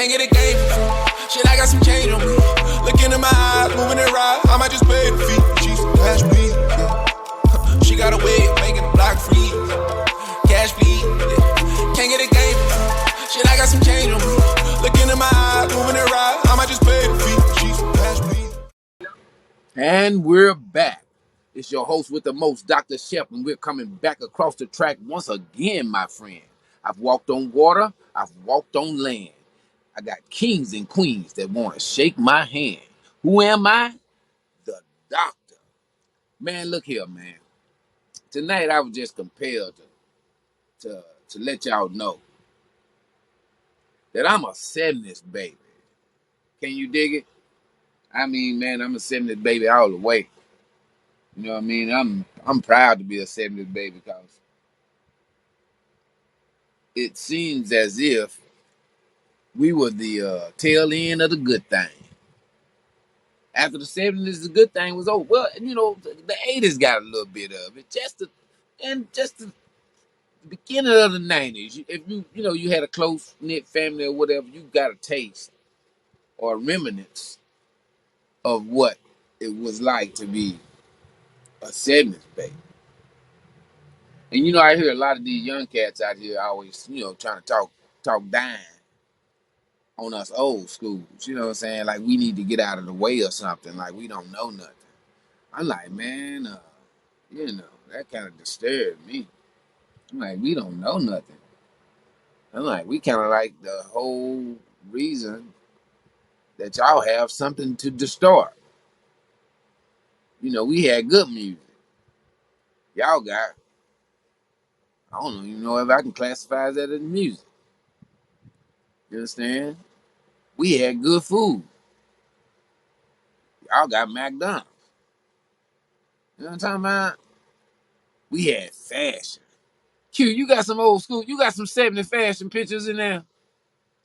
Can't get a game. Shit, I got some change on me. Look into my eyes, moving it right. I might just pay the fee. She's cash please. Yeah. She got a way of making the block freeze. Cash please. Yeah. Can't get a game. Shit, I got some change on me. Look into my eyes, moving it right. I might just pay the fee. She's cash please. And we're back. It's your host with the most, Dr. Shep, and we're coming back across the track once again, my friend. I've walked on water, I've walked on land. I got kings and queens that want to shake my hand. Who am I? The doctor. Man, look here, man. Tonight I was just compelled to let y'all know that I'm a 70's baby. Can you dig it? I mean, man, I'm a 70's baby all the way. You know what I mean? I'm proud to be a 70's baby because it seems as if we were the tail end of the good thing. After the 70's, the good thing was over. Well, you know, the 80's got a little bit of it. Just the beginning of the 90's. If you had a close knit family or whatever, you got a taste or remnants of what it was like to be a 70's baby. And I hear a lot of these young cats out here always, trying to talk down on us old schools. You know what I'm saying? Like we need to get out of the way or something. Like we don't know nothing. I'm like, man, that kind of disturbed me. I'm like, we don't know nothing. I'm like, we kind of like the whole reason that y'all have something to distort. We had good music. Y'all got, I don't even know if I can classify that as music. You understand? We had good food. Y'all got McDonald's. You know what I'm talking about? We had fashion. Q, you got some old school, you got some 70 fashion pictures in there. I'm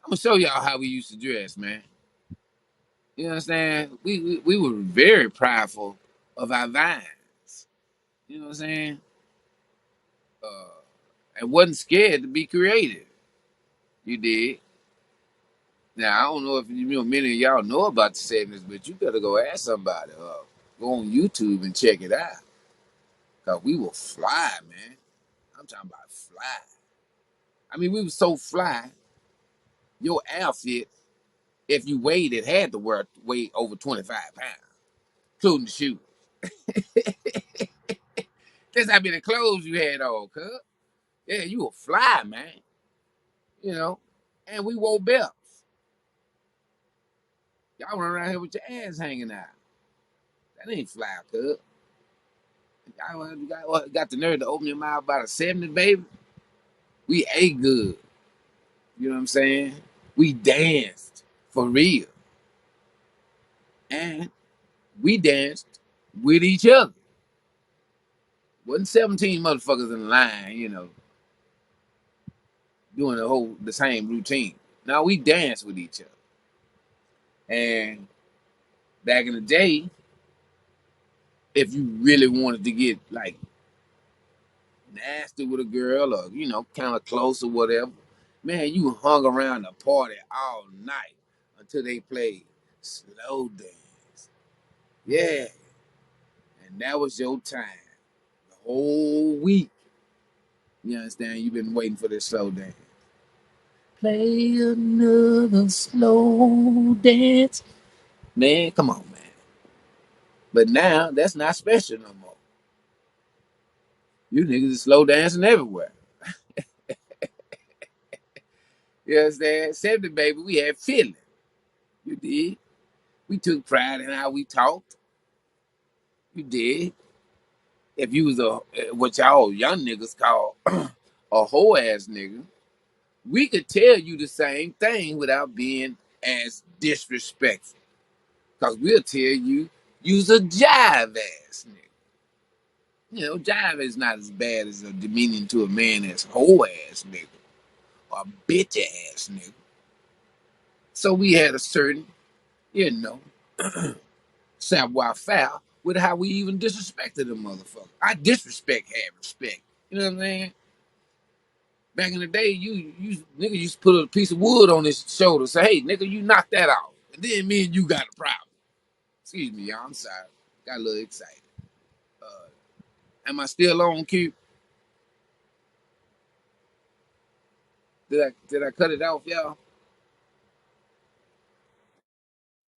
gonna show y'all how we used to dress, man. You understand? We were very prideful of our vines. You know what I'm saying? And wasn't scared to be creative. You did. Now I don't know if many of y'all know about the 70's, but you better go ask somebody. Go on YouTube and check it out. Cause we were fly, man. I'm talking about fly. I mean, we were so fly. Your outfit, if you weighed it, had to weigh over 25 pounds, including the shoes. That's how many clothes you had on, cuz. Yeah, you were fly, man. And we wore belts. Y'all run around here with your ass hanging out. That ain't fly, cuz. Y'all got the nerve to open your mouth about a 70, baby. We ate good. You know what I'm saying? We danced for real. And we danced with each other. Wasn't 17 motherfuckers in line, doing the same routine. Now we danced with each other. And back in the day, if you really wanted to get like nasty with a girl or, kind of close or whatever, man, you hung around the party all night until they played slow dance. Yeah. And that was your time. The whole week. You understand? You've been waiting for this slow dance. Play another slow dance. Man, come on, man. But now, that's not special no more. You niggas is slow dancing everywhere. You understand? 70, baby, we had feeling. You did. We took pride in how we talked. You did. If you was what y'all young niggas call a hoe ass nigga, we could tell you the same thing without being as disrespectful. Cause we'll tell you's a jive ass nigga. Jive is not as bad as a demeaning to a man as hoe ass nigga or bitch ass nigga. So we had a certain, savoir faire with how we even disrespected a motherfucker. I disrespect had respect. You know what I'm saying? Back in the day, you nigga used to put a piece of wood on his shoulder, say, "Hey, nigga, you knock that off," and then me and you got a problem. Excuse me, y'all. I'm sorry. Got a little excited. Uh, am I still on, Q? Did I cut it off, y'all?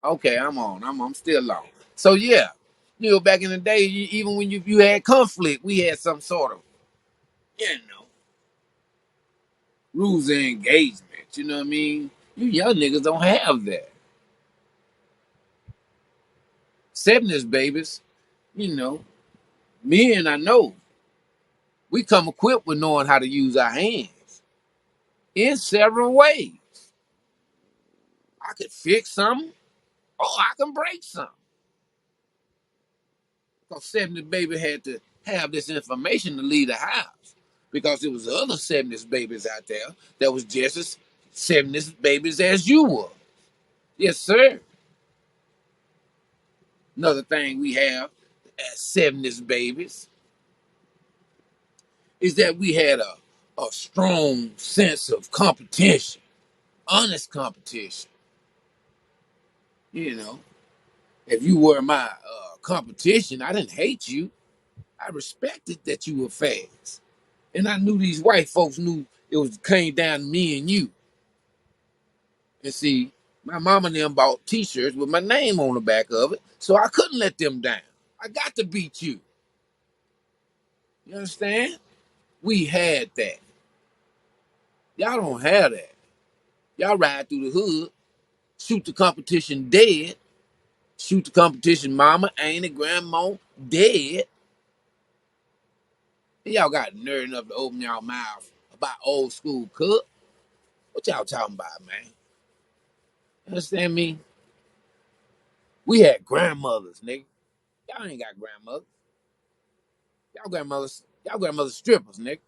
Okay, I'm on. I'm still on. So yeah, back in the day, even when you had conflict, we had some sort of, you know, rules of engagement. You know what I mean? You young niggas don't have that. 70's babies, you know, men I know, we come equipped with knowing how to use our hands in several ways. I could fix something or I can break something. Because 70 baby had to have this information to leave the house. Because there was other 70's babies out there that was just as 70's babies as you were. Yes, sir. Another thing we have as 70's babies is that we had a strong sense of competition, honest competition. You know, if you were my competition, I didn't hate you. I respected that you were fast. And I knew these white folks knew it was came down to me and you. And see, my mama and them bought t-shirts with my name on the back of it, so I couldn't let them down. I got to beat you. You understand? We had that. Y'all don't have that. Y'all ride through the hood, shoot the competition dead, shoot the competition mama, auntie, grandma, dead. And y'all got nerve enough to open y'all mouth about old school cook. What y'all talking about, man? You understand me? We had grandmothers, nigga. Y'all ain't got grandmothers. Y'all grandmothers strippers, nigga.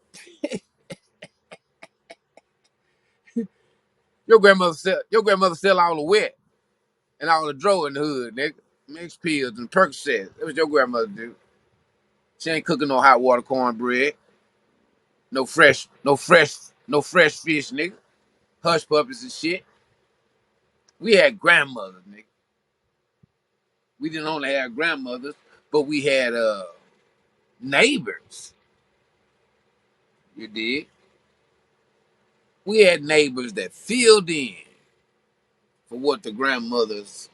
Your grandmother sell all the wet and all the dro in the hood, nigga. Mixed pills and Percocets. That's what your grandmother do. She ain't cooking no hot water cornbread. No fresh fish, nigga. Hush puppies and shit. We had grandmothers, nigga. We didn't only have grandmothers, but we had neighbors. You did. We had neighbors that filled in for what the grandmothers,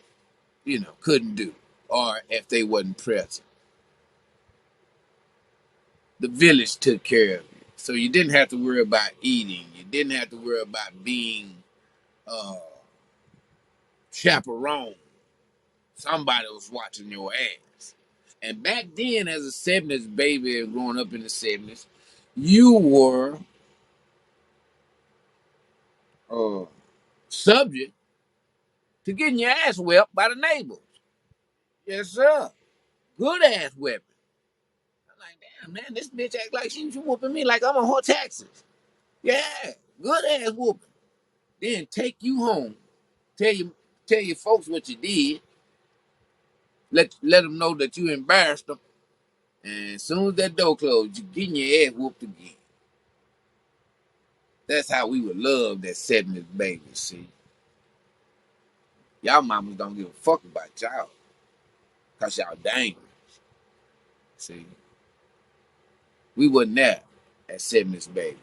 couldn't do, or if they wasn't present. The village took care of you, so you didn't have to worry about eating. You didn't have to worry about being uh, chaperone. Somebody was watching your ass. And back then, as a 70's baby growing up in the 70's, you were uh, subject to getting your ass whipped by the neighbors. Yes, sir. Good ass whipping. I'm like, damn, man, this bitch act like she whooping me like I'm on her taxes. Yeah, good ass whooping. Then take you home. Tell you, tell your folks what you did. Let them know that you embarrassed them. And as soon as that door closed, you getting your ass whooped again. That's how we would love that 70's baby. See, y'all mamas don't give a fuck about y'all, cause y'all dangerous. See, we wasn't there at 70's baby.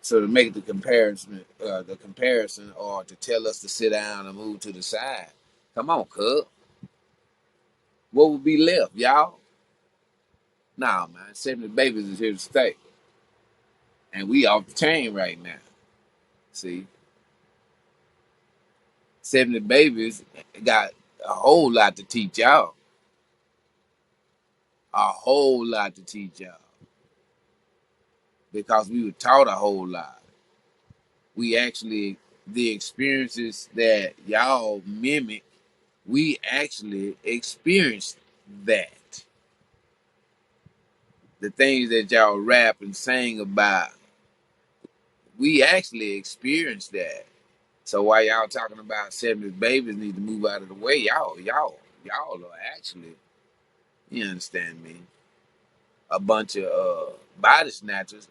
So to make the comparison, or to tell us to sit down and move to the side, come on, cuz. What would be left, y'all? Nah, man. 70 babies is here to stay, and we off the chain right now. See, 70 babies got a whole lot to teach y'all. A whole lot to teach y'all because we were taught a whole lot. We actually, the experiences that y'all mimic, we actually experienced that. The things that y'all rap and sing about, we actually experienced that. So while y'all talking about 70 babies need to move out of the way, y'all are actually, you understand me, a bunch of body snatchers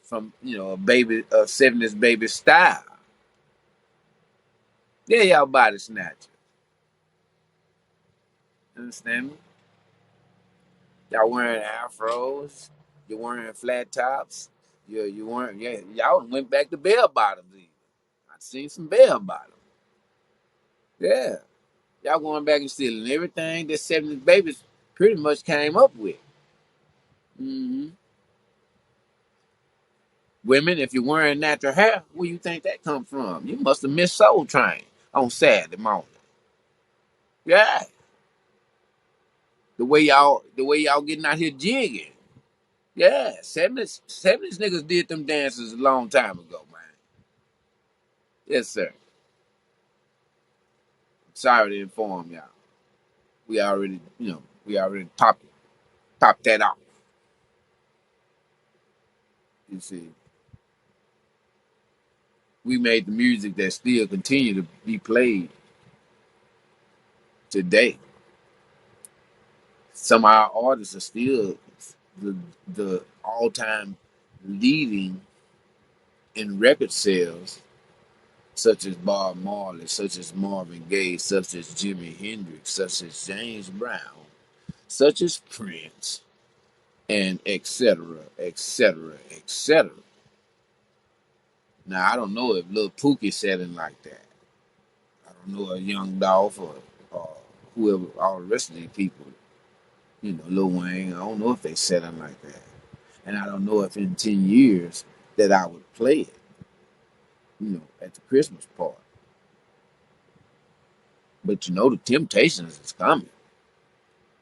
from a 70's baby style. Yeah, y'all body snatcher. Understand me? Y'all wearing afros. You're wearing flat tops. You weren't. Yeah, y'all went back to bell bottoms. Even. I seen some bell bottoms. Yeah, y'all going back and stealing everything that 70's babies pretty much came up with. hmm Women, if you're wearing natural hair, where you think that come from? You must have missed Soul Train on Saturday morning. Yeah, the way y'all getting out here jigging. Yeah, 70's niggas did them dances a long time ago, man. Yes, sir. Sorry to inform y'all. We already topped that off. You see, we made the music that still continue to be played today. Some of our artists are still the the all time leading in record sales, such as Bob Marley, such as Marvin Gaye, such as Jimi Hendrix, such as James Brown, such as Prince, and etc. etc. etc. Now I don't know if Lil Pookie selling like that. I don't know a Young Dolph or whoever, all the rest of these people. Lil Wayne. I don't know if they selling like that, and I don't know if in 10 years that I would play it. At the Christmas party. But the Temptations is coming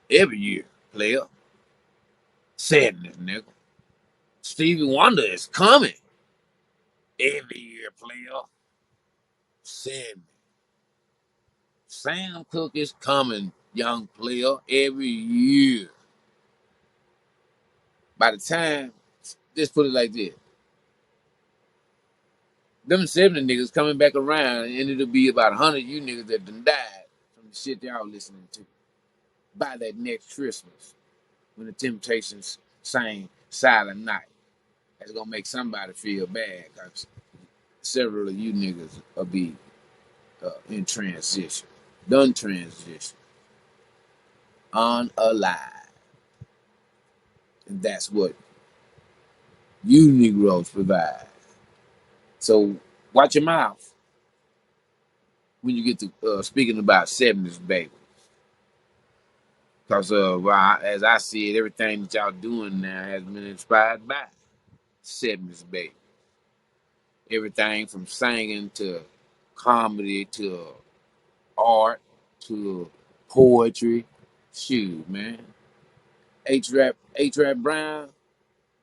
every year, player. Sadness, nigga. Stevie Wonder is coming every year, player. Sadness. Sam Cooke is coming, young player, every year. By the time, just put it like this, them 70 niggas coming back around, and it'll be about 100 you niggas that done died from the shit y'all listening to. By that next Christmas, when the Temptations sang Silent Night, that's gonna make somebody feel bad, because several of you niggas will be in transition, done transition, unalive. And that's what you Negroes provide. So watch your mouth when you get to speaking about 70's baby. Because as I see it, everything that y'all doing now has been inspired by 70's baby. Everything from singing to comedy to art to poetry. Shoot, man. H-Rap Brown,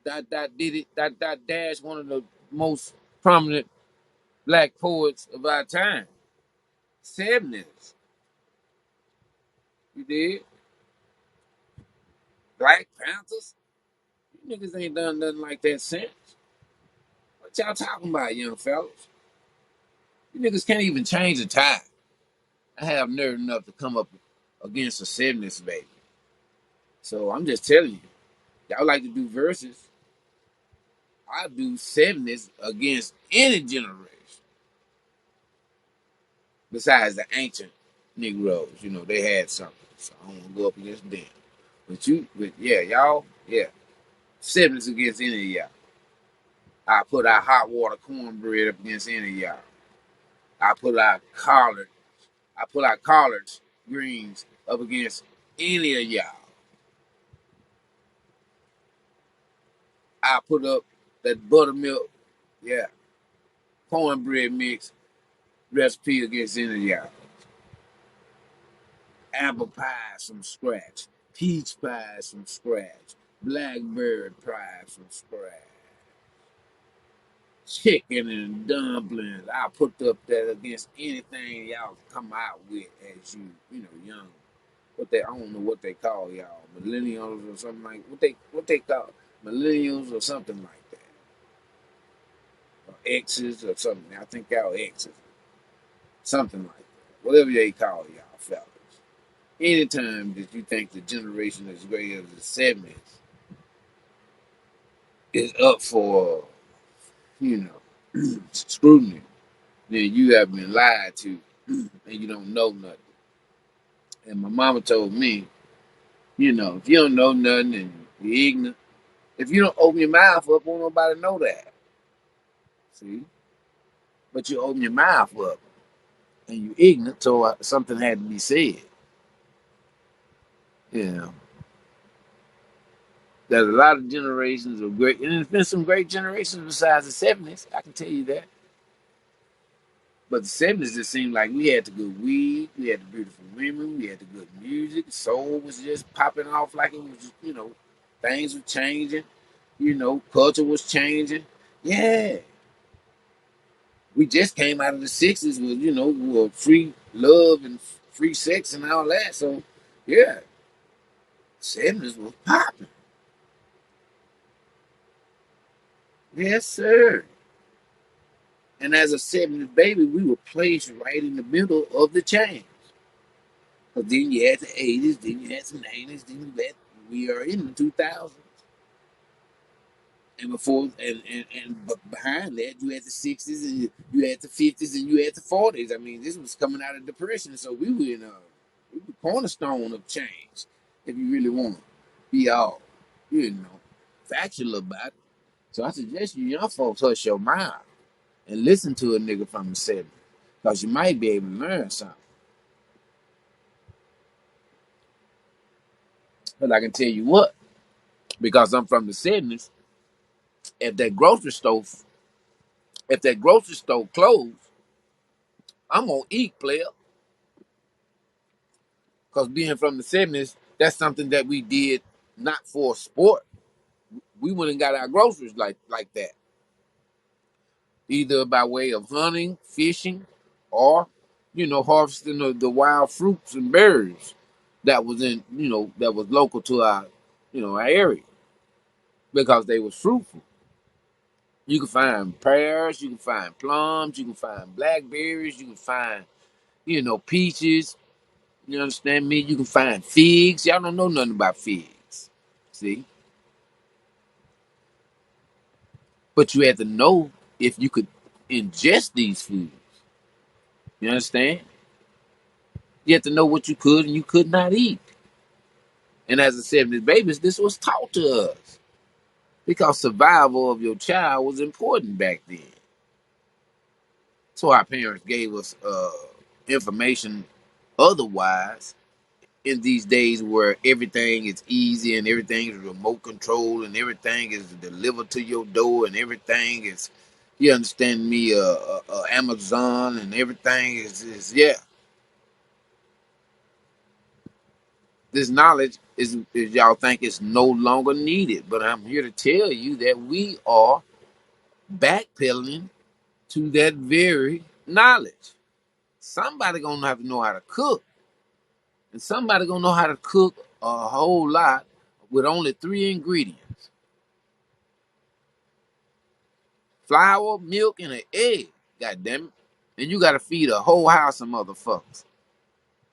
dot did it, dot dash, one of the most prominent black poets of our time. 70's. You did? Black Panthers? You niggas ain't done nothing like that since. What y'all talking about, young fellas? You niggas can't even change a tie. I have nerve enough to come up against a 70's baby. So I'm just telling you, y'all like to do verses. I do 70's against any generation. Besides the ancient Negroes, they had something. So I don't want to go up against them. But yeah, y'all, yeah. 70's against any of y'all. I put our hot water cornbread up against any of y'all. I put our collards greens up against any of y'all. I put up that buttermilk, yeah, cornbread mix recipe against any of y'all. Apple pie from scratch, peach pie from scratch, blackberry pie from scratch, chicken and dumplings. I put up that against anything y'all come out with as young. I don't know what they call y'all, millennials or something like what they call millennials or something like that, or X's or something. I think y'all X's, something like that. Whatever they call y'all fellas. Anytime that you think the generation as great as the 70's is up for you know, scrutiny, then you have been lied to and you don't know nothing. And my mama told me, you know, if you don't know nothing and you're ignorant, if you don't open your mouth up, won't nobody know that. See? But you open your mouth up and you ignorant, so something had to be said. You know, there's a lot of generations of great, and there's been some great generations besides the 70's, I can tell you that. But the 70's just seemed like we had the good weed, we had the beautiful women, we had the good music, soul was just popping off like it was, you know, things were changing, you know, culture was changing. Yeah. We just came out of the 60's with, you know, with free love and free sex and all that. So, yeah, 70's was popping. Yes, sir. And as a 70's baby, we were placed right in the middle of the change. Because then you had the 80's, then you had some 90's, then you had, we are in the 2000s. And before, but behind that, you had the 60's and you had the 50's and you had the 40's. I mean, this was coming out of depression. So we were in a we were cornerstone of change, if you really want to be all, you know, factual about it. So I suggest you young folks hush your mouth and listen to a nigga from the 70's. Because you might be able to learn something. But I can tell you what, because I'm from the 70's, if that grocery store, if that grocery store closed, I'm gonna eat, player. Because being from the 70's, that's something that we did not for sport. We went and got our groceries like that, either by way of hunting, fishing, or, you know, harvesting the wild fruits and berries that was in, you know, that was local to our, you know, our area because they was fruitful. You can find pears, you can find plums, you can find blackberries, you can find, you know, peaches. You understand me? You can find figs. Y'all don't know nothing about figs. See? But you had to know if you could ingest these foods. You understand? You had to know what you could and you could not eat. And as a 70's babies, this was taught to us because survival of your child was important back then. So our parents gave us information otherwise in these days where everything is easy and everything is remote control and everything is delivered to your door and everything is, you understand me, Amazon and everything is yeah. This knowledge is y'all think it's no longer needed, but I'm here to tell you that we are backpedaling to that very knowledge. Somebody gonna have to know how to cook, and somebody gonna know how to cook a whole lot with only 3 ingredients: flour, milk, and an egg. God damn it! And you gotta feed a whole house of motherfuckers.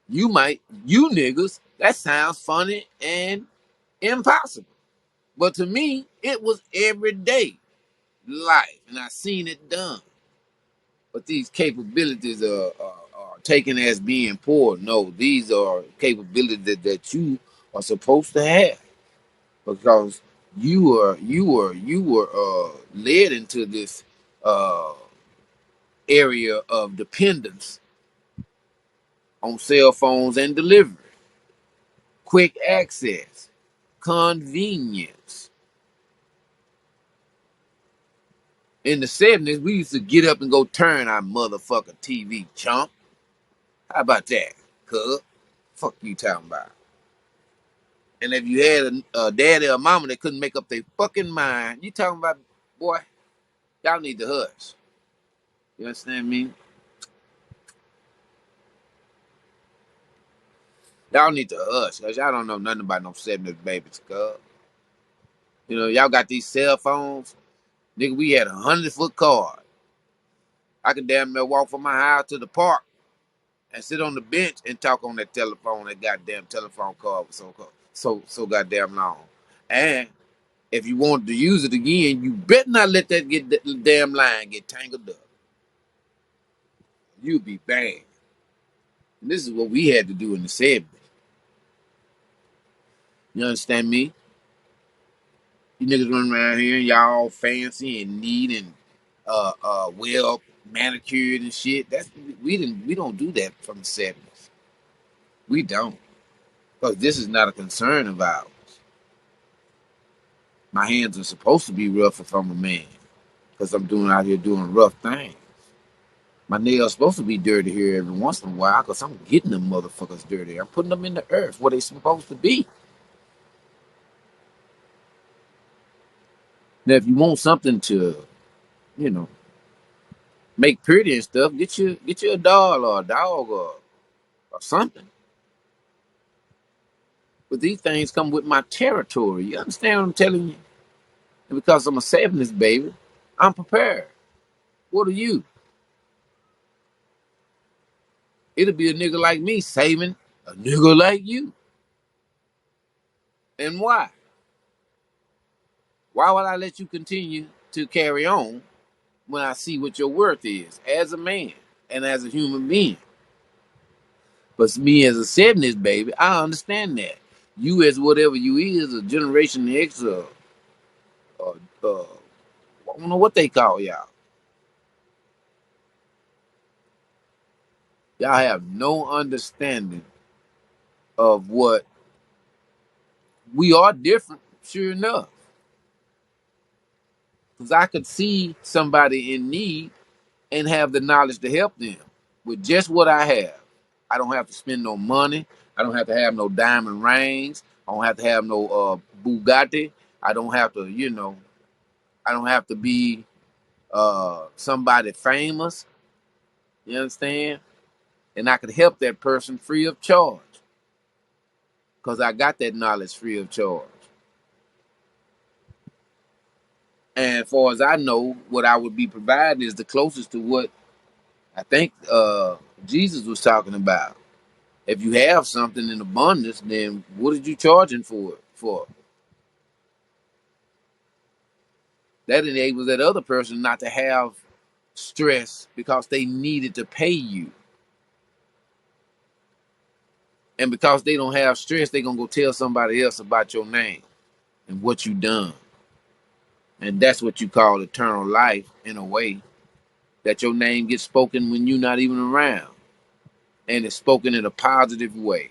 You niggas, that sounds funny and impossible. But to me, it was everyday life, and I seen it done. But these capabilities are taken as being poor. No, these are capabilities that you are supposed to have because you were led into this uh, area of dependence on cell phones and delivery, quick access, convenience. In the 70's, we used to get up and go turn our motherfucking TV, chump. How about that, cuz? Fuck you talking about? And if you had a daddy or mama that couldn't make up their fucking mind, you talking about, boy, y'all need to hush. You understand me? Y'all need to hush, cause y'all don't know nothing about no 70's babies, cuz. You know, y'all got these cell phones. Nigga, we had 100-foot card. I could damn near walk from my house to the park and sit on the bench and talk on that telephone. That goddamn telephone card was so goddamn long. And If you want to use it again, you better not let that damn line get tangled up. You'll be bad. And this is what we had to do in the 70s. You understand me? You niggas running around here, y'all all fancy and neat and well manicured and shit. We don't do that from the 70s. We don't. Because this is not a concern of ours. My hands are supposed to be rough if I'm a man. Because I'm doing out here doing rough things. My nails supposed to be dirty here every once in a while because I'm getting them motherfuckers dirty. I'm putting them in the earth where they supposed to be. Now, if you want something to, you know, make pretty and stuff, get you a doll or a dog or something. But these things come with my territory. You understand what I'm telling you? And because I'm a 70's baby, I'm prepared. What are you? It'll be a nigga like me saving a nigga like you. And why? Why would I let you continue to carry on when I see what your worth is as a man and as a human being? But me as a 70's baby, I understand that. You as whatever you is, a Generation X or I don't know what they call y'all. Y'all have no understanding of what we are different, sure enough. Because I could see somebody in need and have the knowledge to help them with just what I have. I don't have to spend no money. I don't have to have no diamond rings. I don't have to have no Bugatti. I don't have to, I don't have to be somebody famous. You understand? And I could help that person free of charge because I got that knowledge free of charge. And as far as I know, what I would be providing is the closest to what I think Jesus was talking about. If you have something in abundance, then what are you charging for it for? That enables that other person not to have stress because they needed to pay you. And because they don't have stress, they're gonna go tell somebody else about your name and what you done. And that's what you call eternal life in a way. That your name gets spoken when you're not even around. And it's spoken in a positive way.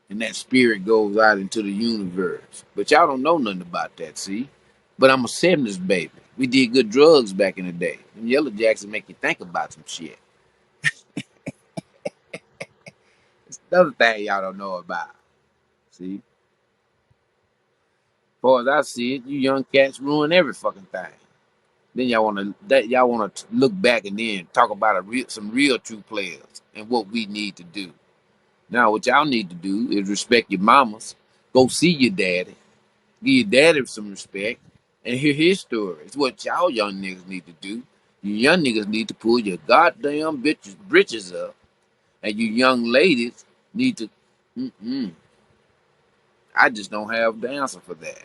And that spirit goes out into the universe. But y'all don't know nothing about that, see? But I'm a 70's baby. We did good drugs back in the day. And Yellow Jackson make you think about some shit. It's another thing y'all don't know about. See? As far as I see it, you young cats ruin every fucking thing. Then y'all wanna look back and then talk about some real true players and what we need to do. Now what y'all need to do is respect your mamas. Go see your daddy. Give your daddy some respect and hear his story. It's what y'all young niggas need to do. You young niggas need to pull your goddamn britches up, and you young ladies need to. I just don't have the answer for that.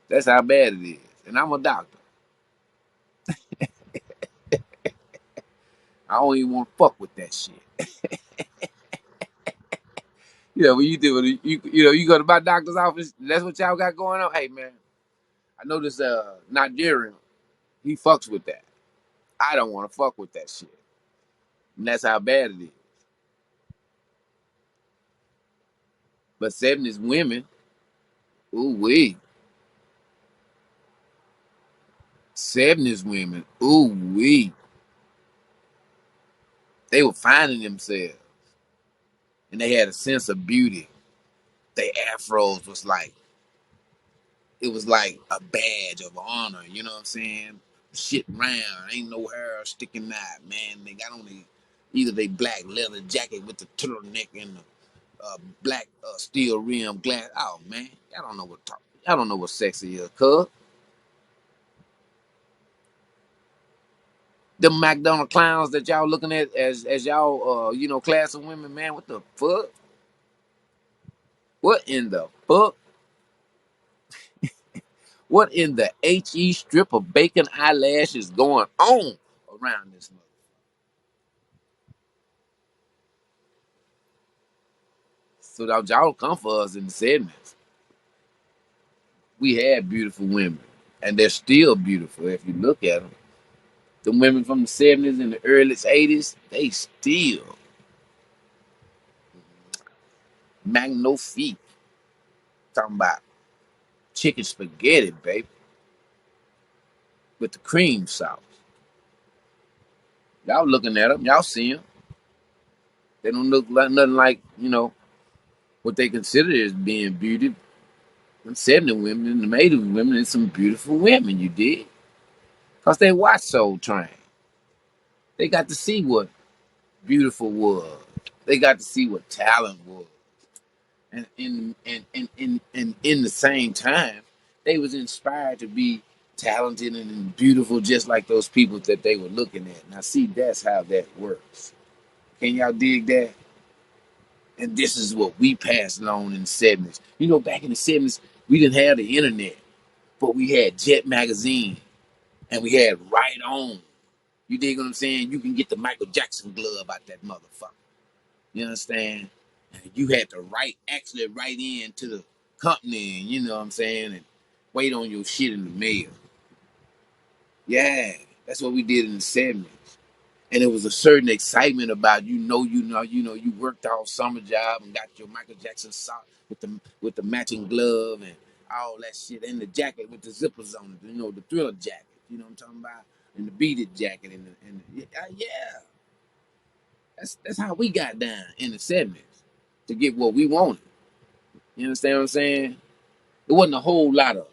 That's how bad it is, and I'm a doctor. I don't even want to fuck with that shit. When you do it, you go to my doctor's office. That's what y'all got going on. Hey man, I know this Nigerian. He fucks with that. I don't want to fuck with that shit, and that's how bad it is. But 70's women, ooh wee. 70's women, ooh wee. They were finding themselves, and they had a sense of beauty. Their afros was like, it was like a badge of honor. You know what I'm saying? Shit round, ain't no hair sticking out, man. They got on either they black leather jacket with the turtleneck and the black steel rim glass. Oh man, I don't know what talk. I don't know what sexy is, cuz. Them McDonald clowns that y'all looking at as y'all class of women, man. What the fuck? What in the fuck? What in the HE strip of bacon eyelash is going on around this mother? So that y'all come for us in the 70s. We had beautiful women, and they're still beautiful if you look at them. The women from the 70s and the early 80s, they still magnifique. Talking about chicken spaghetti, baby, with the cream sauce. Y'all looking at them, y'all see them. They don't look like nothing like, what they consider as being beauty. Them 70 women and the 80 women and some beautiful women, you did. Because they watched Soul Train. They got to see what beautiful was. They got to see what talent was. And in the same time, they was inspired to be talented and beautiful just like those people that they were looking at. Now see, that's how that works. Can y'all dig that? And this is what we passed along in the 70s. Back in the 70s, we didn't have the internet, but we had Jet Magazine and we had Right On. You dig what I'm saying? You can get the Michael Jackson glove out that motherfucker. You understand? And you had to actually write in to the company, you know what I'm saying, and wait on your shit in the mail. Yeah, that's what we did in the 70s. And it was a certain excitement about you worked all summer job and got your Michael Jackson sock with the matching glove and all that shit, and the jacket with the zippers on it, the Thriller jacket, you know what I'm talking about, and the beaded jacket yeah, that's how we got down in the 70s to get what we wanted. You understand what I'm saying? It wasn't a whole lot of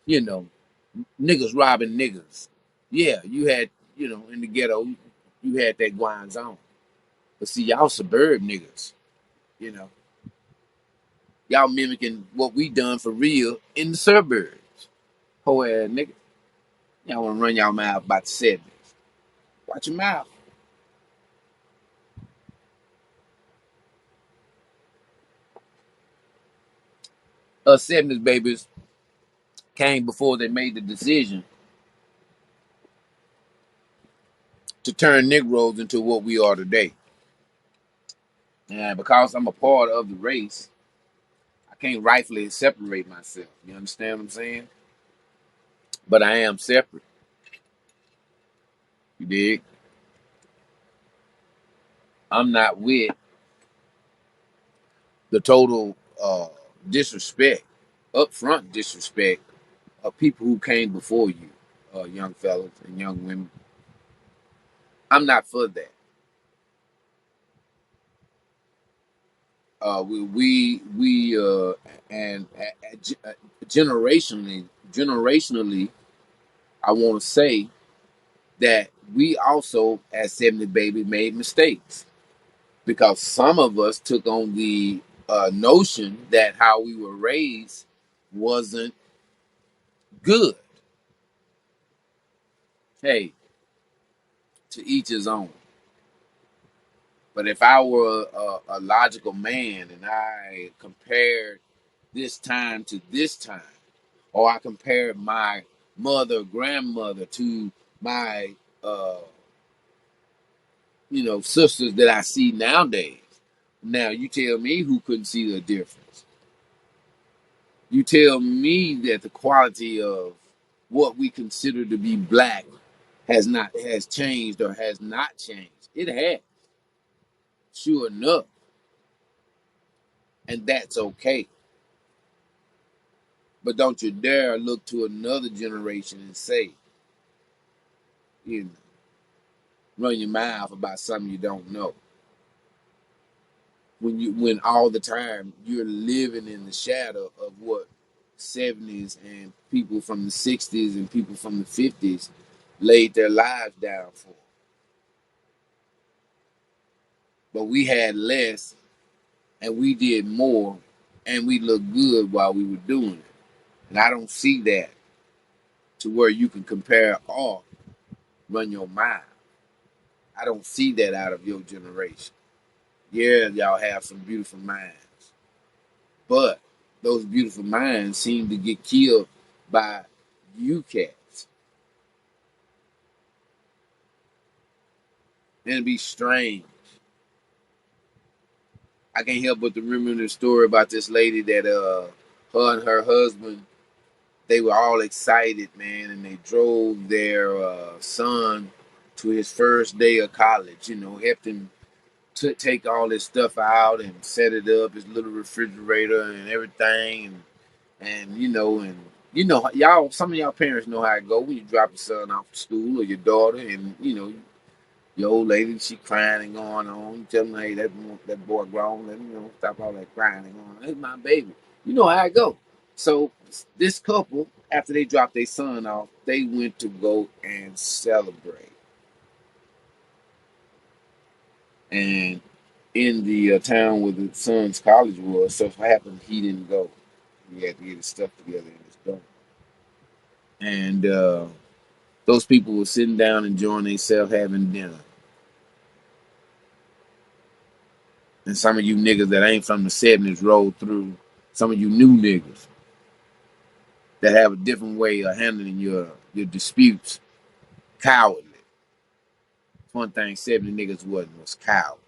you know niggas robbing niggas. Yeah, you had in the ghetto, you had that going on. But see, y'all suburb niggas, you know, y'all mimicking what we done for real in the suburbs. Ho ass nigga. Y'all wanna run y'all mouth about the 70s. Watch your mouth. 70s babies came before they made the decision to turn Negroes into what we are today. And because I'm a part of the race, I can't rightfully separate myself. You understand what I'm saying? But I am separate. You dig? I'm not with the total disrespect, upfront disrespect of people who came before you, young fellas and young women. I'm not for that. We and generationally, I want to say that we also, as 70 baby, made mistakes because some of us took on the notion that how we were raised wasn't good. Hey, to each his own. But if I were a logical man and I compared this time to this time, or I compared my mother, grandmother to my, uh, sisters that I see nowadays, now you tell me who couldn't see the difference. You tell me that the quality of what we consider to be black has changed or has not changed. It has, sure enough, and that's okay. But don't you dare look to another generation and say, you know, run your mouth about something you don't know. When all the time you're living in the shadow of what 70s and people from the 60s and people from the 50s laid their lives down for. But we had less and we did more and we looked good while we were doing it. And I don't see that to where you can compare or run your mouth. I don't see that out of your generation. Yeah, y'all have some beautiful minds, but those beautiful minds seem to get killed by you cats. And it'd be strange. I can't help but to remember the story about this lady that her and her husband, they were all excited, man, and they drove their son to his first day of college. You know, helped him to take all his stuff out and set it up, his little refrigerator and everything, and y'all, some of y'all parents know how it go when you drop your son off to school or your daughter, and your old lady, she crying and going on. You tell them, hey, that boy grown. Let him stop all that crying and going on. That's my baby. You know how it go. So this couple, after they dropped their son off, they went to go and celebrate. And in the town where the son's college was, so what happened, he didn't go. He had to get his stuff together and just go. And those people were sitting down enjoying themselves having dinner. And some of you niggas that ain't from the 70's rolled through. Some of you new niggas that have a different way of handling your disputes. Cowardly. One thing 70 niggas was cowards.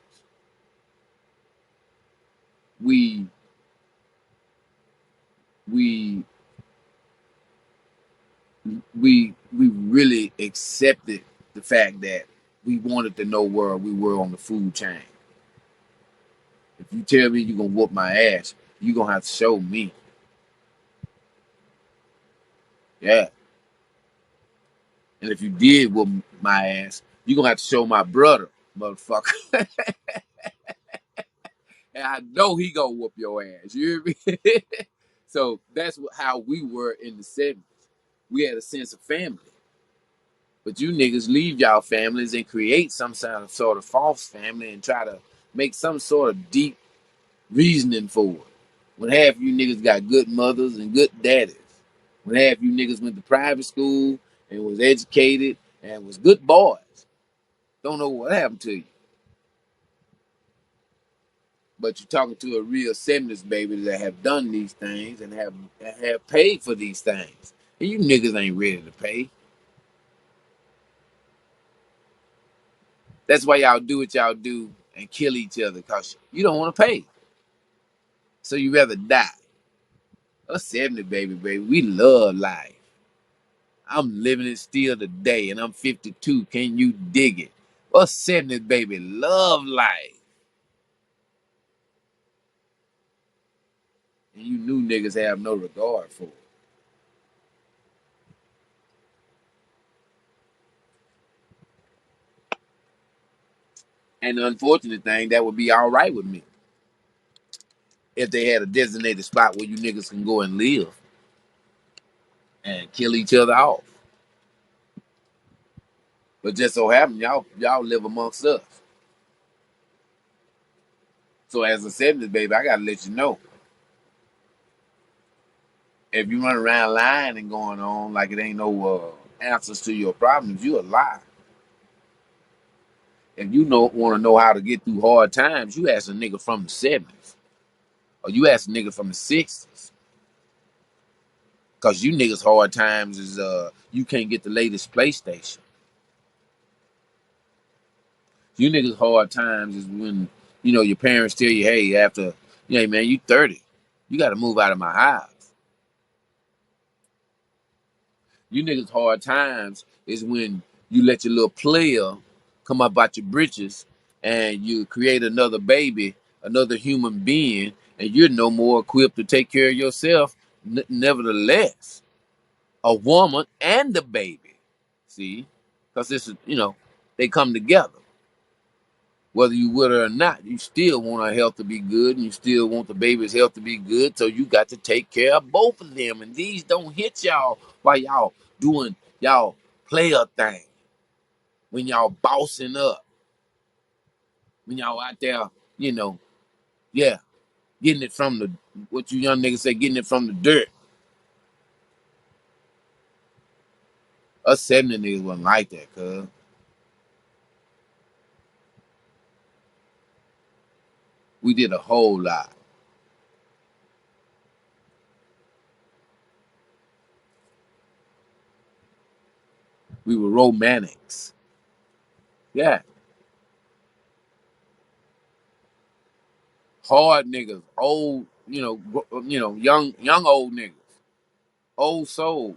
We we we really accepted the fact that we wanted to know where we were on the food chain. If you tell me you're gonna whoop my ass, you're gonna have to show me. Yeah. And if you did whoop my ass, you're gonna have to show my brother, motherfucker. And I know he gonna whoop your ass. You hear me? So that's how we were in the 70's. We had a sense of family. But you niggas leave y'all families and create some sort of false family and try to make some sort of deep reasoning for it. When half you niggas got good mothers and good daddies. When half you niggas went to private school and was educated and was good boys. Don't know what happened to you. But you're talking to a real 70's baby that have done these things and have paid for these things. And you niggas ain't ready to pay. That's why y'all do what y'all do and kill each other because you don't want to pay. So you rather die. Us 70 baby, we love life. I'm living it still today and I'm 52. Can you dig it? Us 70 baby love life. And you new niggas have no regard for it. And the unfortunate thing, that would be all right with me if they had a designated spot where you niggas can go and live and kill each other off. But just so happen y'all live amongst us. So as a 70's baby, I gotta let you know. If you run around lying and going on like it ain't no answers to your problems, you a lie. If you want to know how to get through hard times, you ask a nigga from the 70's. Or you ask a nigga from the 60's. Cause you niggas hard times is you can't get the latest PlayStation. You niggas hard times is when, your parents tell you, hey, after, man, you 30. You gotta move out of my house. You niggas hard times is when you let your little player come up out your britches and you create another baby, another human being, and you're no more equipped to take care of yourself. Nevertheless, a woman and the baby, see, because this is, they come together. Whether you with her or not, you still want her health to be good, and you still want the baby's health to be good. So you got to take care of both of them. And these don't hit y'all while y'all doing y'all player thing. When y'all bossing up, when y'all out there, yeah, getting it from the what you young niggas say, getting it from the dirt. Us 70 niggas wasn't like that, cuz. We did a whole lot. We were romantics. Yeah. Hard niggas, old, young old niggas, old soul,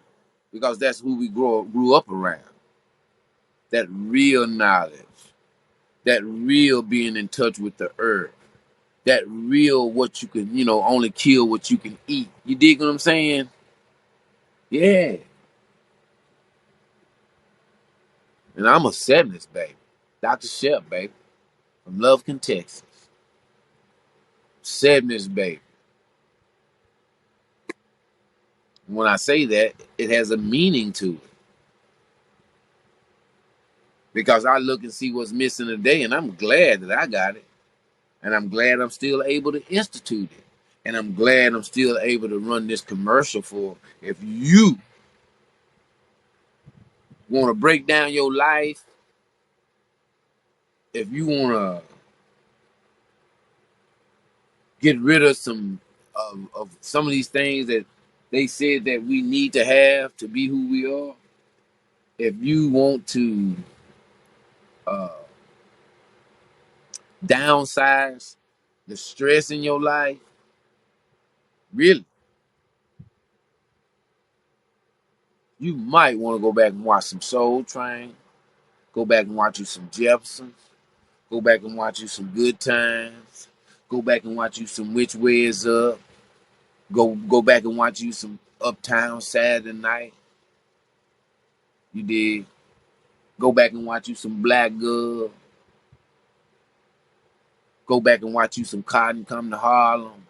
because that's who we grew up around. That real knowledge, that real being in touch with the earth, that real what you can, only kill what you can eat. You dig what I'm saying? Yeah. And I'm a 70's baby. Dr. Shep, baby. From Lufkin, Texas. 70's baby. When I say that, it has a meaning to it. Because I look and see what's missing today, and I'm glad that I got it. And I'm glad I'm still able to institute it. And I'm glad I'm still able to run this commercial for if you want to break down your life, if you want to get rid of some of these things that they said that we need to have to be who we are, if you want to uh, downsize the stress in your life, really, you might want to go back and watch some Soul Train, go back and watch you some Jeffersons, go back and watch you some Good Times, go back and watch you some Which Way Is Up, go back and watch you some Uptown Saturday Night. You did. Go back and watch you some Black Girl. Go back and watch you some Cotton Come to Harlem.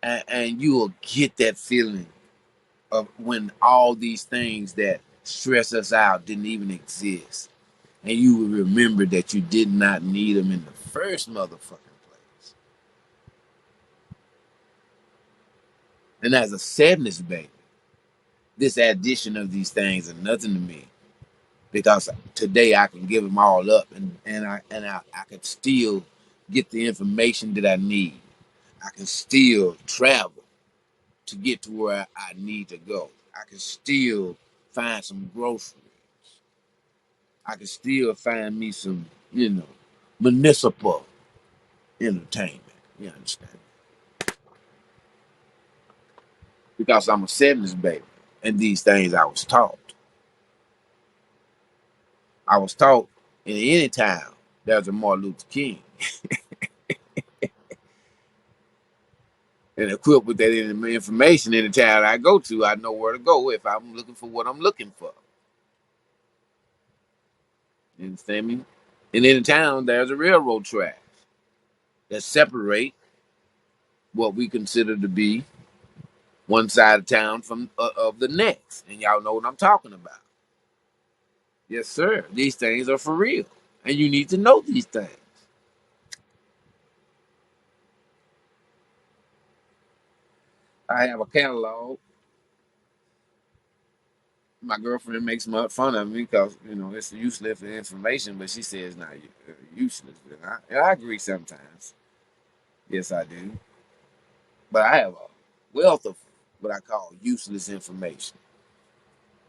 And you will get that feeling of when all these things that stress us out didn't even exist. And you will remember that you did not need them in the first motherfucking place. And as a 70's baby, this addition of these things are nothing to me. Because today I can give them all up and I can still get the information that I need. I can still travel to get to where I need to go. I can still find some groceries. I can still find me some, municipal entertainment. You understand? Because I'm a 70's baby. And these things I was taught. I was taught in any town there's a Martin Luther King. And equipped with that information in the town I go to, I know where to go if I'm looking for what I'm looking for. You understand me? And in the town, there's a railroad track that separate what we consider to be one side of town from of the next. And y'all know what I'm talking about. Yes, sir. These things are for real. And you need to know these things. I have a catalog. My girlfriend makes fun of me because, it's useless information, but she says it's not useless. And I agree sometimes. Yes, I do. But I have a wealth of what I call useless information.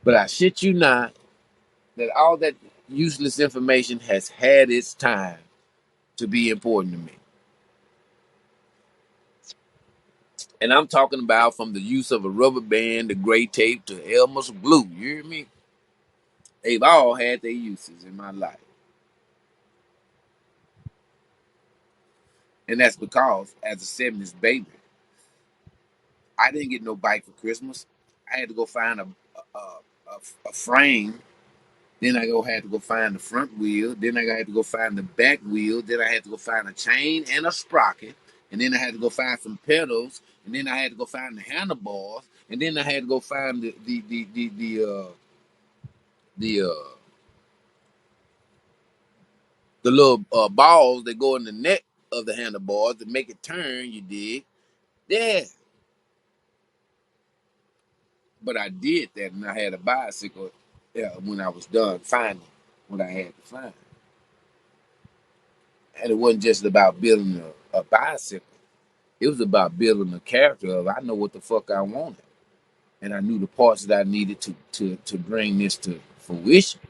But I shit you not that all that useless information has had its time to be important to me. And I'm talking about from the use of a rubber band to gray tape to Elmer's glue. You hear me? They've all had their uses in my life. And that's because, as a 70's baby, I didn't get no bike for Christmas. I had to go find a frame. Then had to go find the front wheel. Then I had to go find the back wheel. Then I had to go find a chain and a sprocket. And then I had to go find some pedals. And then I had to go find the handlebars. And then I had to go find the little balls that go in the neck of the handlebars to make it turn. You dig? Yeah. But I did that, and I had a bicycle when I was done finding what I had to find. And it wasn't just about building a bicycle. It was about building a character of I know what the fuck I wanted. And I knew the parts that I needed to bring this to fruition.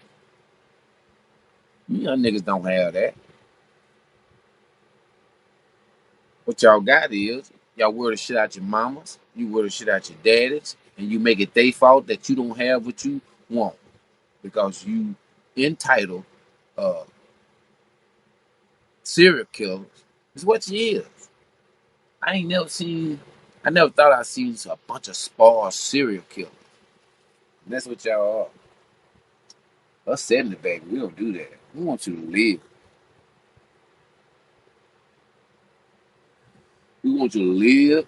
You young niggas don't have that. What y'all got is y'all wear the shit out your mamas, you wear the shit out your daddies, and you make it their fault that you don't have what you want because you entitled uh, serial killers. It's what you is. I ain't never seen. I never thought I'd seen a bunch of spoiled serial killers. And that's what y'all are. Us 70, baby, we don't do that. We want you to live. We want you to live.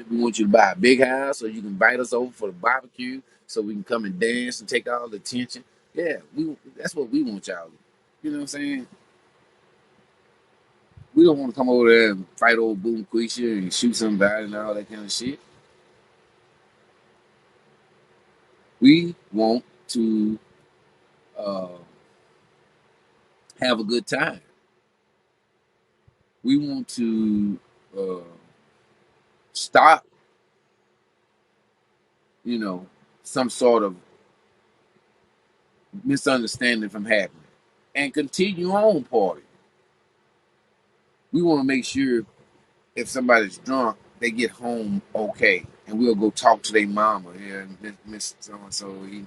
We want you to buy a big house so you can invite us over for the barbecue so we can come and dance and take all the attention. Yeah, that's what we want y'all to do. You know what I'm saying? We don't want to come over there and fight old Boom Quisha and shoot somebody and all that kind of shit. We want to uh, have a good time. We want to uh, stop, you know, some sort of misunderstanding from happening and continue on party. We want to make sure if somebody's drunk, they get home okay, and we'll go talk to their mama. Yeah, Miss So and so, he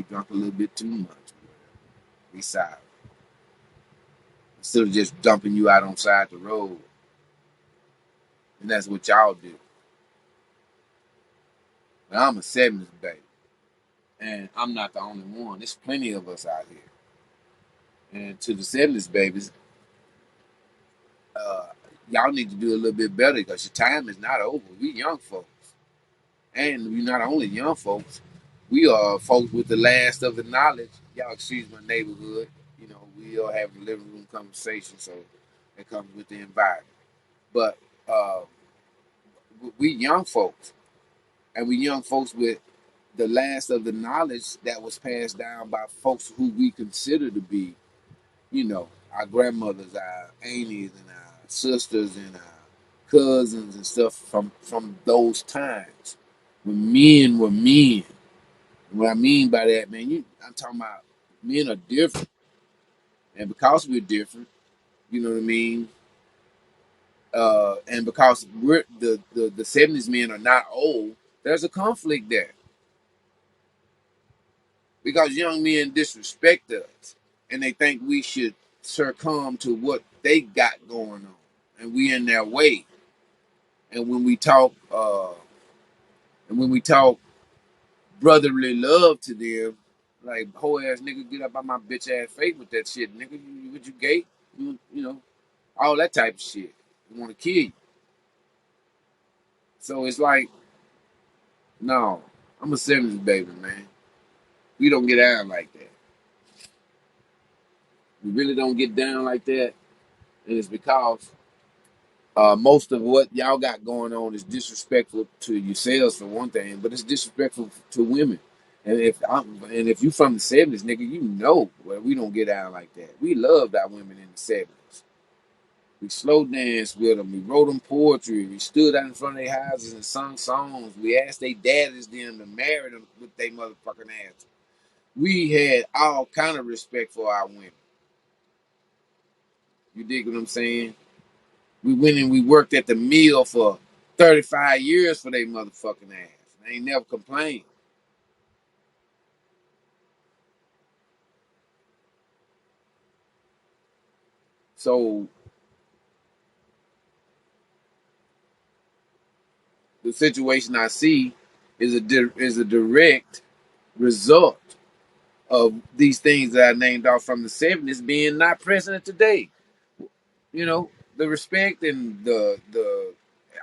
drunk a little bit too much. We sorry. Instead of just dumping you out on side the road, and that's what y'all do. But I'm a 70's baby, and I'm not the only one. There's plenty of us out here. And to the 70's babies, uh, y'all need to do a little bit better because your time is not over. We young folks. And we not only young folks, we are folks with the last of the knowledge. Y'all excuse my neighborhood. You know, we all have a living room conversation, so it comes with the environment. But uh, we young folks, and we young folks with the last of the knowledge that was passed down by folks who we consider to be, our grandmothers, our aunties, and our sisters, and our cousins and stuff from those times when men were men. What I mean by that, man, I'm talking about men are different, and because we're different, you know what I mean. And because we're the 70's men are not old, there's a conflict there because young men disrespect us, and they think we should succumb to what they got going on, and we in their way. And when we talk brotherly love to them, like whole ass nigga, get up on my bitch ass face with that shit, nigga. What you gay? You know, all that type of shit. They want to kill you. So it's like, no, I'm a 70's baby, man. We don't get down like that. We really don't get down like that. And it's because most of what y'all got going on is disrespectful to yourselves for one thing, but it's disrespectful to women. And if you from the 70's, nigga, you know where we don't get down like that. We loved our women in the 70's. We slow danced with them. We wrote them poetry. We stood out in front of their houses and sung songs. We asked their daddies them to marry them with their motherfucking ass. We had all kind of respect for our women. You dig what I'm saying? We went and we worked at the mill for 35 years for their motherfucking ass. They ain't never complained. So the situation I see is a direct result of these things that I named off from the 70's being not present today. You know, the respect and the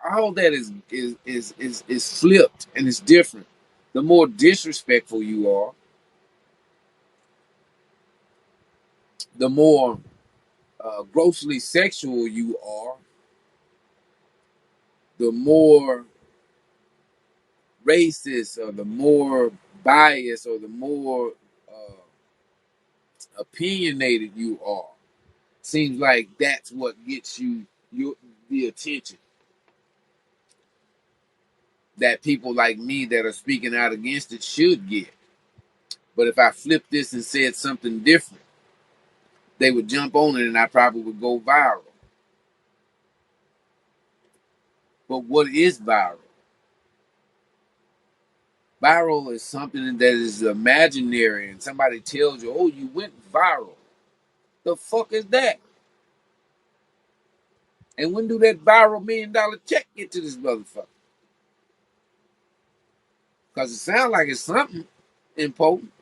all that is flipped and it's different. The more disrespectful you are, the more grossly sexual you are, the more racist or the more biased or the more opinionated you are. Seems like that's what gets the attention that people like me that are speaking out against it should get. But if I flipped this and said something different, they would jump on it and I probably would go viral. But what is viral? Viral is something that is imaginary and somebody tells you, oh, you went viral. The fuck is that? And when do that viral $1 million check get to this motherfucker? Because it sounds like it's something important.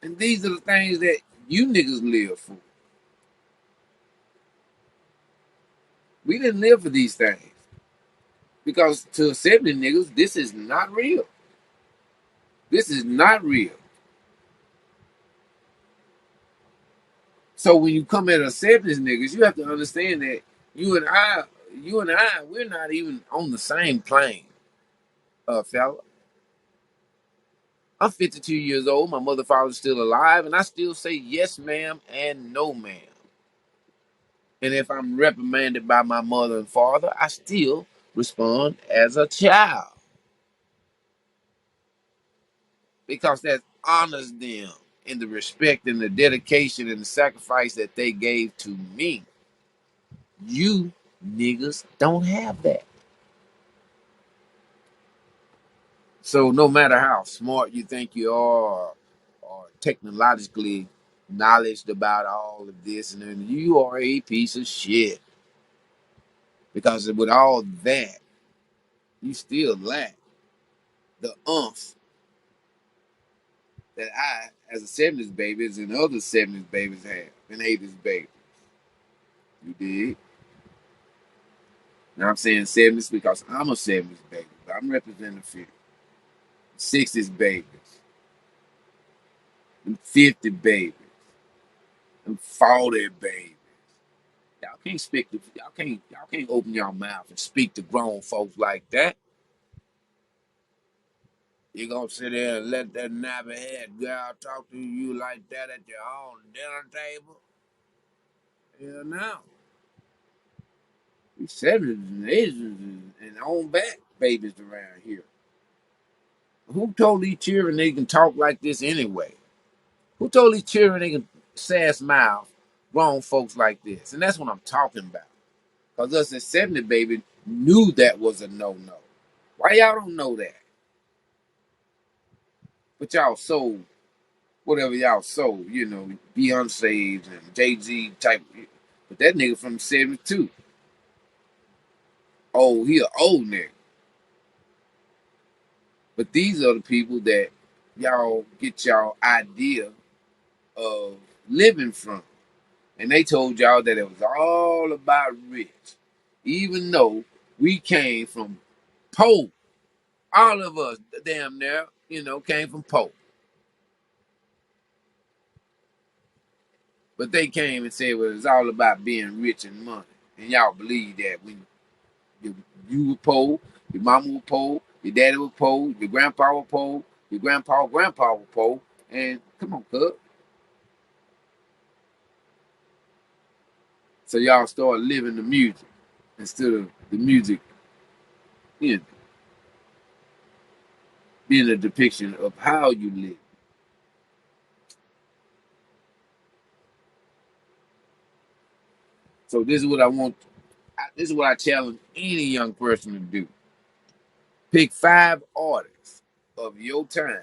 And these are the things that you niggas live for. We didn't live for these things. Because to 70 niggas, this is not real. This is not real. So when you come at a 70s niggas, you have to understand that you and I, we're not even on the same plane, fella. I'm 52 years old. My mother, father's still alive, and I still say yes, ma'am, and no, ma'am. And if I'm reprimanded by my mother and father, I still respond as a child because that honors them in the respect and the dedication and the sacrifice that they gave to me. You niggas don't have that. So no matter how smart you think you are or technologically knowledge about all of this, and then you are a piece of shit. Because with all that, you still lack the umph that I, as a 70s babies and other 70s babies have, and 80s babies. You dig? Now I'm saying 70s because I'm a 70s baby, but I'm representing a few. 60s babies, and 50 babies, and 40 babies. Y'all can't open your mouth and speak to grown folks like that. You gonna sit there and let that nappy head girl talk to you like that at your own dinner table? Hell no. We 70s and 80s and on back babies around here. Who told these children they can talk like this anyway? Who told these children they can sass mouth grown folks like this? And that's what I'm talking about. Because us at 70 baby knew that was a no-no. Why y'all don't know that? But y'all sold whatever y'all sold, Beyonce's and Jay-Z type. But that nigga from 72. Oh, he an old nigga. But these are the people that y'all get y'all idea of living from. And they told y'all that it was all about rich. Even though we came from poor. All of us, damn near, came from poor. But they came and said, well, it's all about being rich and money. And y'all believe that when you were poor, your mama was poor, your daddy was poor, your grandpa was poor, your grandpa was poor. And come on, cuz. So y'all start living the music instead of the music, you know, being a depiction of how you live. So this is what I want. This is what I challenge any young person to do. Pick 5 artists of your time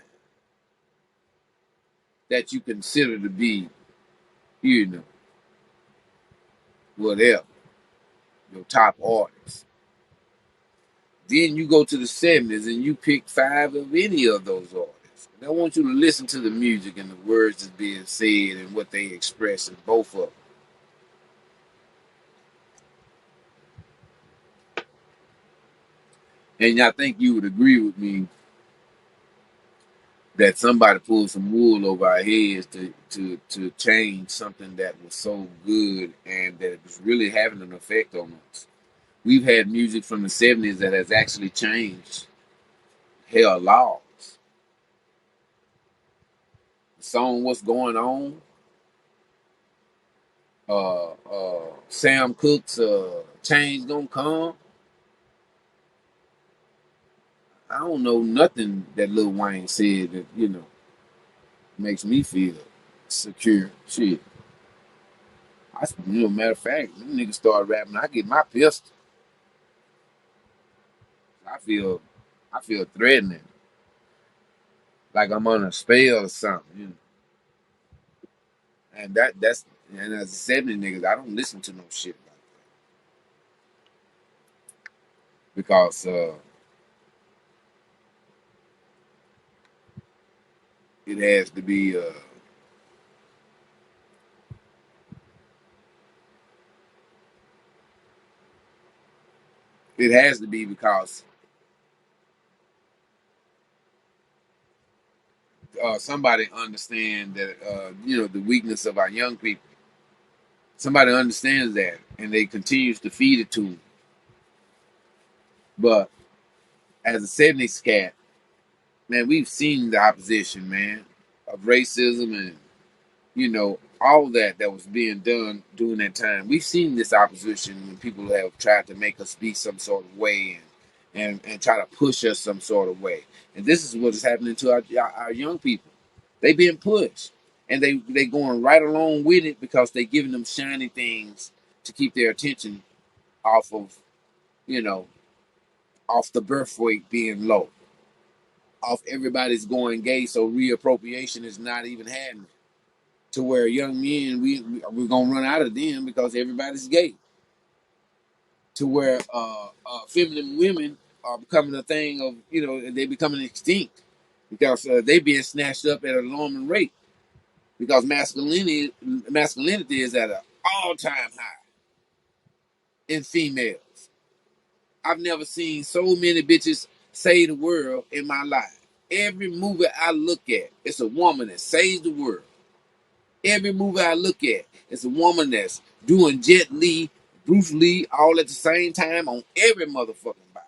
that you consider to be, you know, whatever, your top artists. Then you go to the 70s and you pick 5 of any of those artists. And I want you to listen to the music and the words that's being said and what they express in both of them. And I think you would agree with me that somebody pulled some wool over our heads to change something that was so good and that it was really having an effect on us. We've had music from the 70s that has actually changed hell laws. The song What's Going On, Sam Cooke's Change Gonna Come. I don't know nothing that Lil Wayne said that, makes me feel secure. Shit. Matter of fact, them niggas start rapping, I get my pistol. I feel I feel threatening. Like I'm on a spell or something, And that's and as a 70 niggas, I don't listen to no shit like that. Because it has to be because somebody understand that the weakness of our young people. Somebody understands that and they continues to feed it to them. But as a 70s cat, man, we've seen the opposition, man, of racism and all that was being done during that time. We've seen this opposition when people have tried to make us be some sort of way and try to push us some sort of way. And this is what is happening to our young people. They being pushed, and they going right along with it because they giving them shiny things to keep their attention off of you know off the birth rate being low, off everybody's going gay, so reappropriation is not even happening. To where young men we're gonna run out of them because everybody's gay. To where feminine women are becoming a thing of they becoming extinct because they being snatched up at an alarming rate because masculinity is at an all time high in females. I've never seen so many bitches save the world in my life. Every movie I look at, it's a woman that saves the world. Every movie I look at, it's a woman that's doing Jet Li, Bruce Lee, all at the same time on every motherfucking body.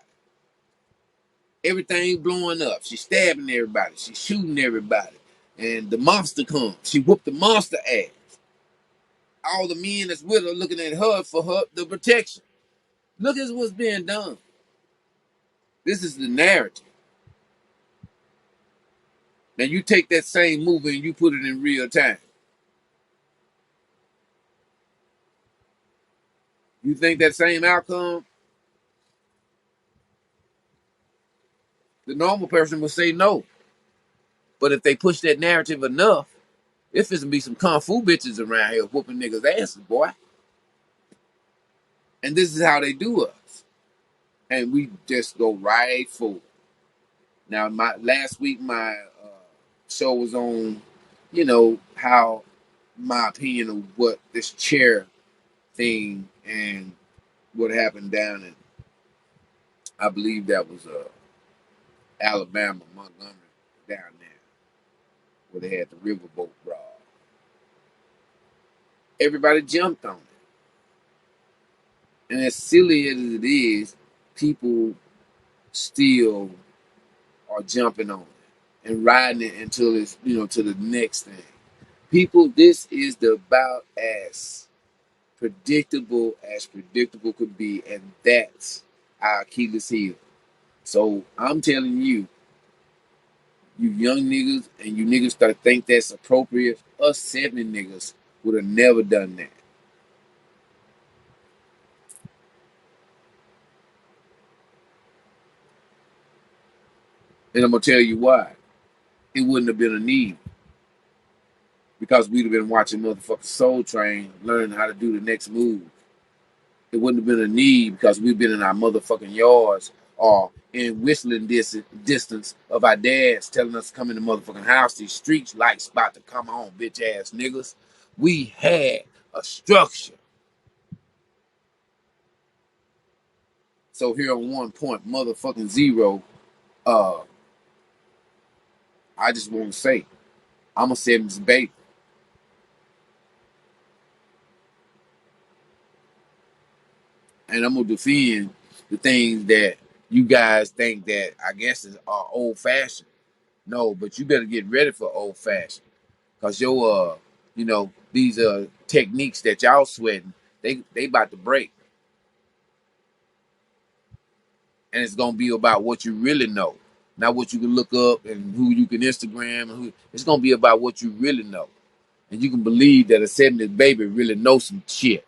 Everything blowing up. She's stabbing everybody. She's shooting everybody. And the monster comes. She whooped the monster ass. All the men that's with her looking at her for the protection. Look at what's being done. This is the narrative. Now you take that same movie and you put it in real time. You think that same outcome, the normal person would say no. But if they push that narrative enough, it's gonna be some kung fu bitches around here whooping niggas' asses, boy. And this is how they do us. And we just go right forward. Now, my last week, my show was on, how my opinion of what this chair thing and what happened down in, I believe that was Alabama, Montgomery, down there, where they had the riverboat brawl. Everybody jumped on it. And as silly as it is, people still are jumping on it and riding it until it's, to the next thing. People, this is about as predictable could be, and that's our Achilles heel. So I'm telling you, you young niggas and you niggas that think that's appropriate, us 70 niggas would have never done that. And I'm gonna tell you why. It wouldn't have been a need because we'd have been watching motherfucking Soul Train learning how to do the next move. It wouldn't have been a need because we've been in our motherfucking yards or in whistling distance of our dads telling us to come in the motherfucking house. These streets lights about to come on, bitch ass niggas. We had a structure. So here on 1 point motherfucking zero, uh, I just want to say, I'm a 70s baby. And I'm gonna defend the things that you guys think that I guess are old fashioned. No, but you better get ready for old fashioned. Cause your these techniques that y'all sweating, they about to break. And it's gonna be about what you really know. not what you can look up and who you can Instagram. And who, it's gonna be about what you really know, and you can believe that a 70s baby really knows some shit,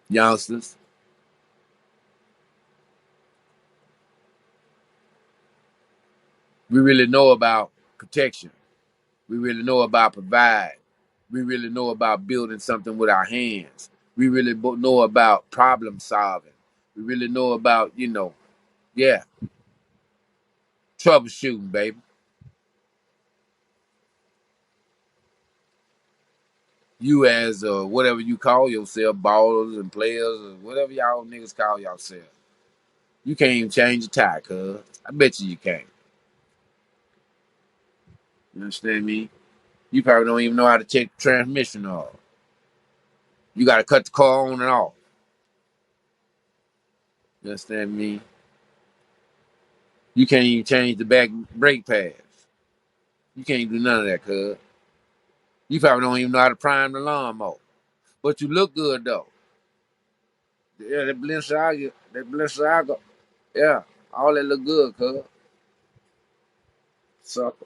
youngsters. We really know about protection. We really know about provide. We really know about building something with our hands. We really know about problem solving. We really know about, yeah, troubleshooting, baby. You as whatever you call yourself, ballers and players, or whatever y'all niggas call yourself. You can't even change the tire, cuz. I bet you can't. You understand me? You probably don't even know how to check the transmission off. You got to cut the car on and off. You understand me? You can't even change the back brake pads. You can't do none of that, cuz. You probably don't even know how to prime the lawnmower. But you look good, though. Yeah, that Balenciaga, yeah, all that look good, cuz. Sucker.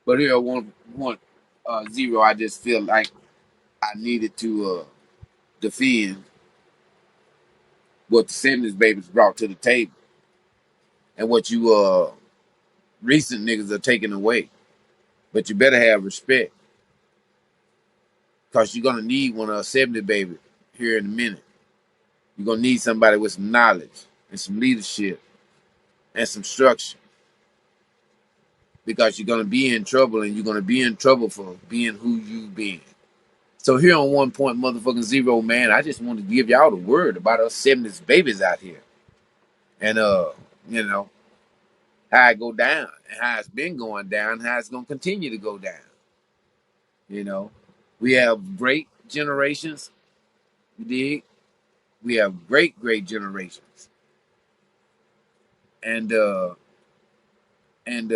But here, zero, I just feel like I needed to defend what the 70s babies brought to the table and what you recent niggas are taking away. But you better have respect because you're going to need one of a 70 baby here in a minute. You're going to need somebody with some knowledge and some leadership and some structure because you're going to be in trouble and you're going to be in trouble for being who you been. So here on 1 Point motherfucking zero, man, I just want to give y'all the word about us 70s babies out here. And you know, how it go down and how it's been going down, how it's gonna continue to go down. You know. We have great generations, you dig? We have great generations. And and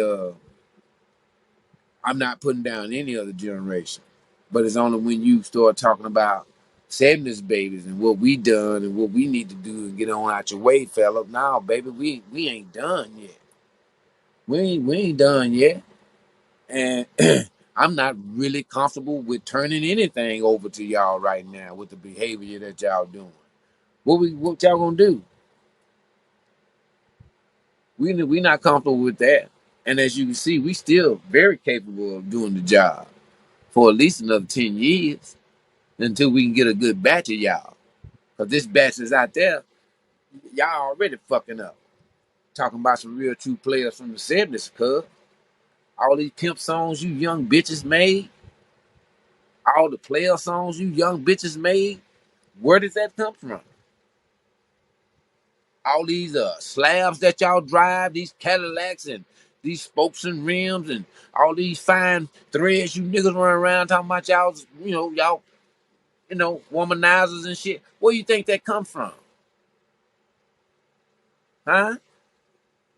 I'm not putting down any other generation. But it's only when you start talking about 70s babies and what we done and what we need to do and get on out your way, fella. Now, baby, we ain't done yet. We ain't done yet. And I'm not really comfortable with turning anything over to y'all right now with the behavior that y'all doing. What y'all gonna do? We not comfortable with that. And as you can see, we still very capable of doing the job for at least another 10 years until we can get a good batch of y'all. Cause this batch is out there, y'all already fucking up. Talking about some real true players from the 70s, cuz. All these pimp songs you young bitches made, all the player songs you young bitches made, where does that come from? All these slabs that y'all drive, these Cadillacs and these spokes and rims and all these fine threads you niggas run around talking about y'all womanizers and shit. Where you think that come from? Huh?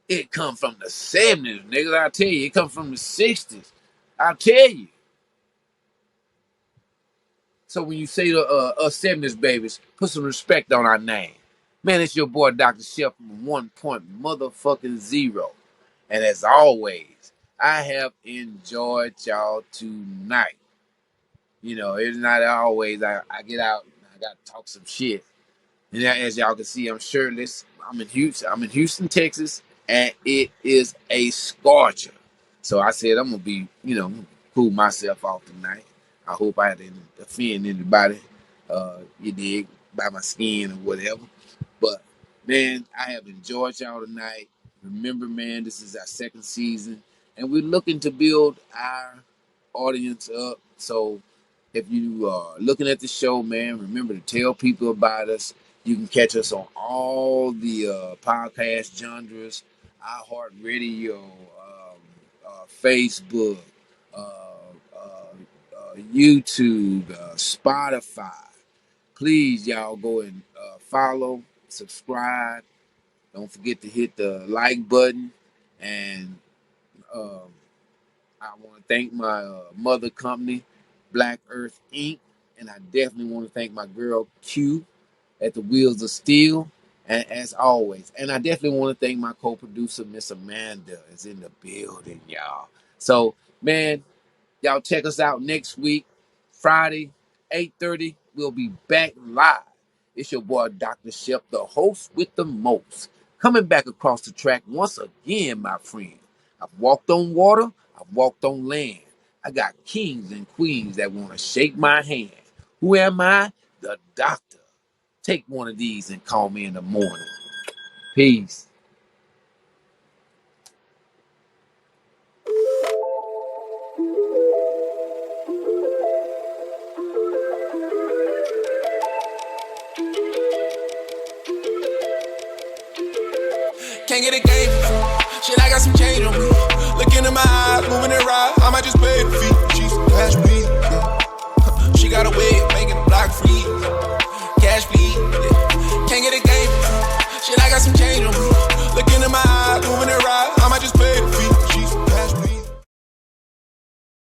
It come from the 70s, niggas. I tell you, it come from the 60s. I tell you. So when you say to us 70s babies, put some respect on our name. Man, it's your boy Dr. Chef from 1 Point motherfucking zero. And as always, I have enjoyed y'all tonight. It's not always I get out and I gotta talk some shit. And as y'all can see, I'm shirtless. I'm in Houston. I'm in Houston, Texas, and it is a scorcher. So I said I'm gonna be, cool myself off tonight. I hope I didn't offend anybody. You dig, by my skin or whatever. But man, I have enjoyed y'all tonight. Remember, man, this is our second season, and we're looking to build our audience up. So if you are looking at the show, man, remember to tell people about us. You can catch us on all the podcast genres, iHeartRadio, Facebook, uh, YouTube, Spotify. Please, y'all go and follow, subscribe. Don't forget to hit the like button. And um, I want to thank my mother company, Black Earth Inc. And I definitely want to thank my girl Q at the wheels of steel, and as always. And I definitely want to thank my co-producer, Miss Amanda, is in the building, y'all. So, man, y'all check us out next week, Friday, 8:30. We'll be back live. It's your boy, Dr. Shep, the host with the most. Coming back across the track once again, my friend. I've walked on water, I've walked on land. I got kings and queens that want to shake my hand. Who am I? The doctor. Take one of these and call me in the morning. Peace. Can't get a game for free. Shit, I got some change on me. Look into my eyes, moving it right. I might just pay the fee. She's cash bleed. Yeah. She got a way of making the block free. Cash bleed. Yeah. Can't get a game for free. Shit, I got some change on me.